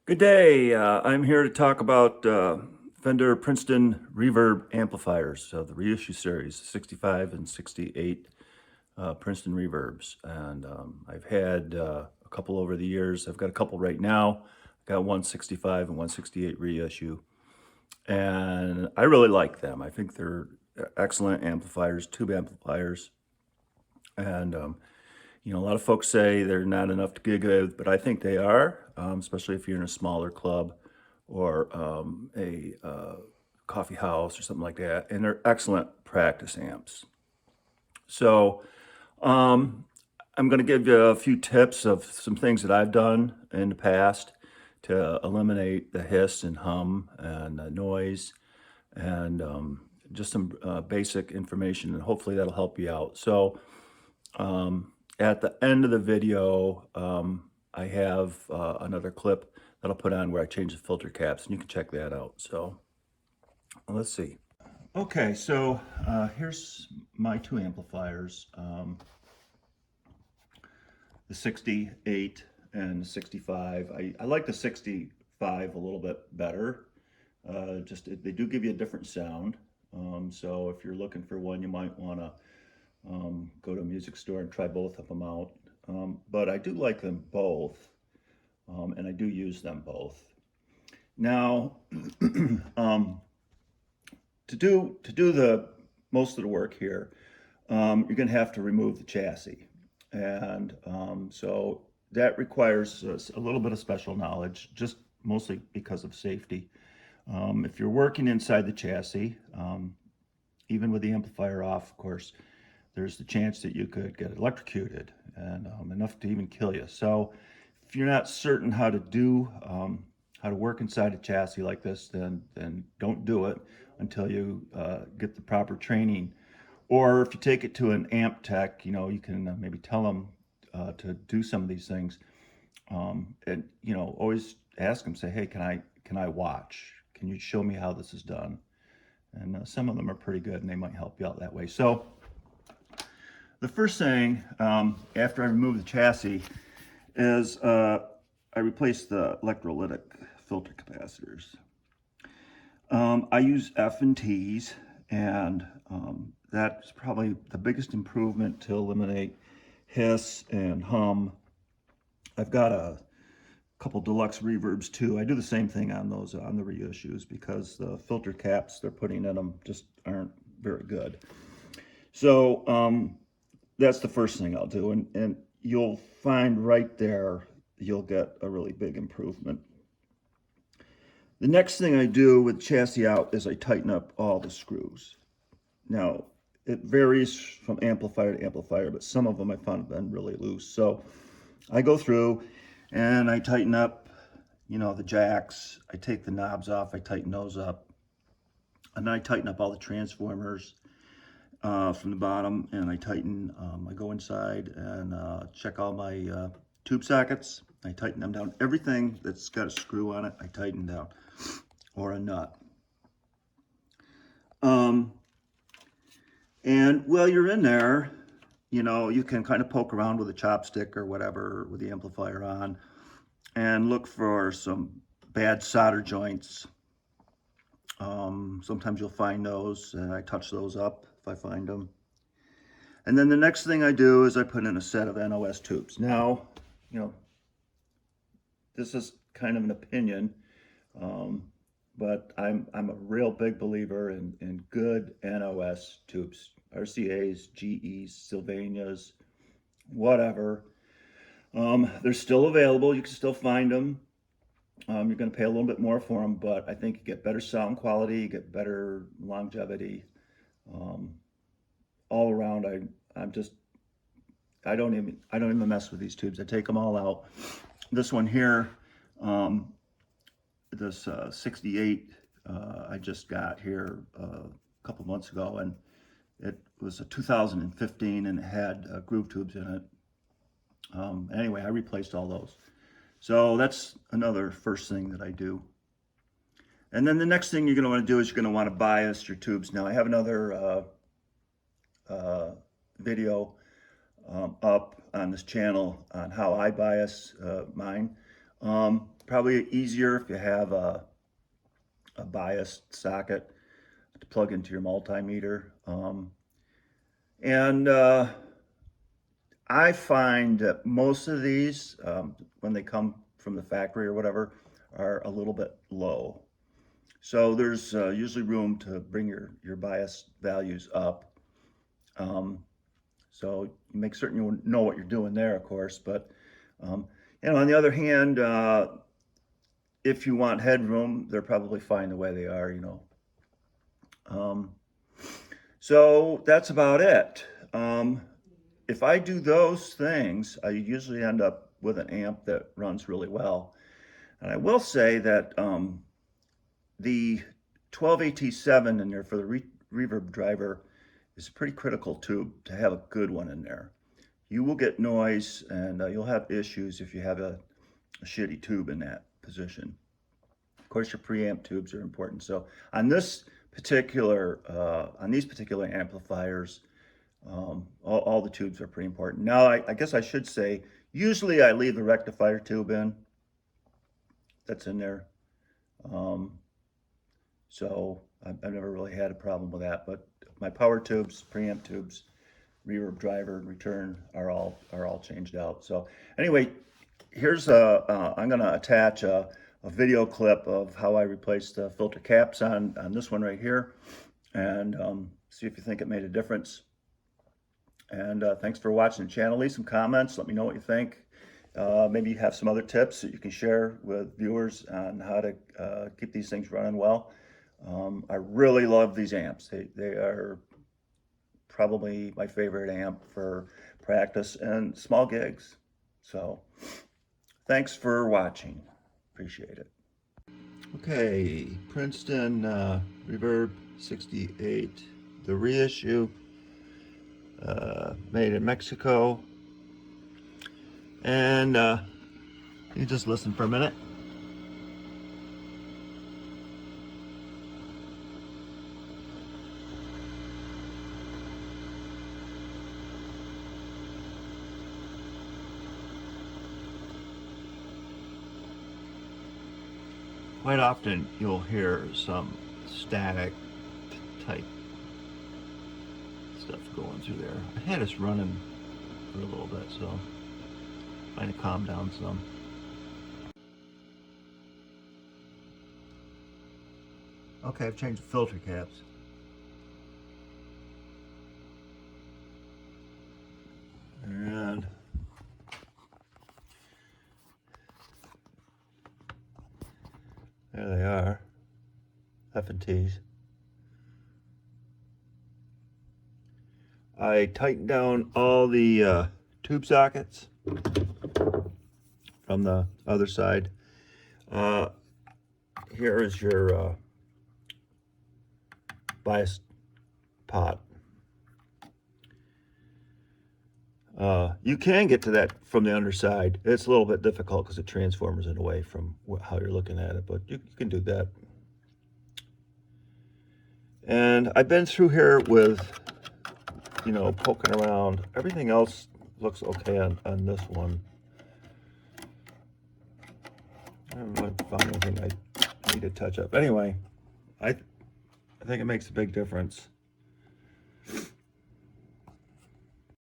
Good day. I'm here to talk about Fender Princeton Reverb amplifiers, the Reissue series, 65 and 68 Princeton Reverbs. And I've had a couple over the years. I've got a couple right now. I've got 165 and 168 Reissue. And I really like them. I think they're excellent amplifiers, tube amplifiers. And a lot of folks say they're not enough to gig with, but I think they are, especially if you're in a smaller club or a coffee house or something like that. And they're excellent practice amps. So I'm going to give you a few tips of some things that I've done in the past to eliminate the hiss and hum and noise and just some basic information, and hopefully that'll help you out. So at the end of the video, I have another clip that I'll put on where I change the filter caps, and you can check that out. So let's see. Okay, so here's my two amplifiers, the 68 and the 65. I like the 65 a little bit better. They do give you a different sound. So if you're looking for one, you might want to go to a music store and try both of them out. But I do like them both, and I do use them both. Now, to do the most of the work here, you're going to have to remove the chassis, and so that requires a little bit of special knowledge, just mostly because of safety. If you're working inside the chassis, even with the amplifier off, of course, there's the chance that you could get electrocuted and enough to even kill you. So if you're not certain how to work inside a chassis like this, then don't do it until you get the proper training. Or if you take it to an amp tech, you can maybe tell them to do some of these things. And always ask them, say, hey, can I watch? Can you show me how this is done? And some of them are pretty good, and they might help you out that way. So the first thing after I remove the chassis is I replace the electrolytic filter capacitors. I use F and T's, and that's probably the biggest improvement to eliminate hiss and hum. I've got a couple deluxe reverbs too. I do the same thing on those, on the reissues, because the filter caps they're putting in them just aren't very good. So that's the first thing I'll do, and you'll find right there you'll get a really big improvement. The next thing I do with chassis out is I tighten up all the screws. Now, it varies from amplifier to amplifier, but some of them I found have been really loose. So I go through and I tighten up, the jacks. I take the knobs off, I tighten those up. And then I tighten up all the transformers from the bottom, and I tighten, I go inside and check all my tube sockets. I tighten them down. Everything that's got a screw on it, I tighten down, or a nut. And while you're in there, you can kind of poke around with a chopstick or whatever with the amplifier on and look for some bad solder joints. Sometimes you'll find those, and I touch those up if I find them. And then the next thing I do is I put in a set of NOS tubes. Now, this is kind of an opinion, but I'm a real big believer in good NOS tubes, RCAs, GEs, Sylvanias, whatever. They're still available. You can still find them. You're going to pay a little bit more for them, but I think you get better sound quality, you get better longevity. All around, I don't even mess with these tubes. I take them all out. This one here, this 68, I just got here a couple months ago, and it was a 2015, and it had groove tubes in it. Anyway, I replaced all those. So that's another first thing that I do. And then the next thing you're going to want to do is you're going to want to bias your tubes. Now I have another video up on this channel on how I bias mine. probably easier if you have a biased socket to plug into your multimeter. And I find that most of these, when they come from the factory or whatever, are a little bit low. So there's usually room to bring your bias values up. So you make certain you know what you're doing there, of course. But you know, on the other hand, if you want headroom, they're probably fine the way they are, you know. So that's about it. If I do those things, I usually end up with an amp that runs really well. And I will say that the 12AT7 in there for the reverb driver is a pretty critical tube to have a good one in there. You will get noise, and you'll have issues if you have a shitty tube in that position. Of course, your preamp tubes are important. So on these particular amplifiers, all the tubes are pretty important. Now, I guess I should say, usually I leave the rectifier tube in. That's in there. So I've never really had a problem with that. But my power tubes, preamp tubes, reverb driver, and return are all changed out. So anyway, here's I'm going to attach a video clip of how I replaced the filter caps on this one right here, and see if you think it made a difference. And thanks for watching the channel. Leave some comments. Let me know what you think. Maybe you have some other tips that you can share with viewers on how to keep these things running well. I really love these amps. They are probably my favorite amp for practice and small gigs. So thanks for watching. Appreciate it. Okay, Princeton Reverb 68, the reissue, made in Mexico. And you just listen for a minute. Quite often you'll hear some static type stuff going through there. I had us running for a little bit, so trying to calm down some. Okay, I've changed the filter caps. And there they are, F&Ts. I tightened down all the tube sockets from the other side. Here is your bias pot. You can get to that from the underside. It's a little bit difficult because it transforms it away from how you're looking at it, but you can do that. And I've been through here with, you know, poking around. Everything else looks okay on this one. I haven't found anything I need to touch up. Anyway, I think it makes a big difference.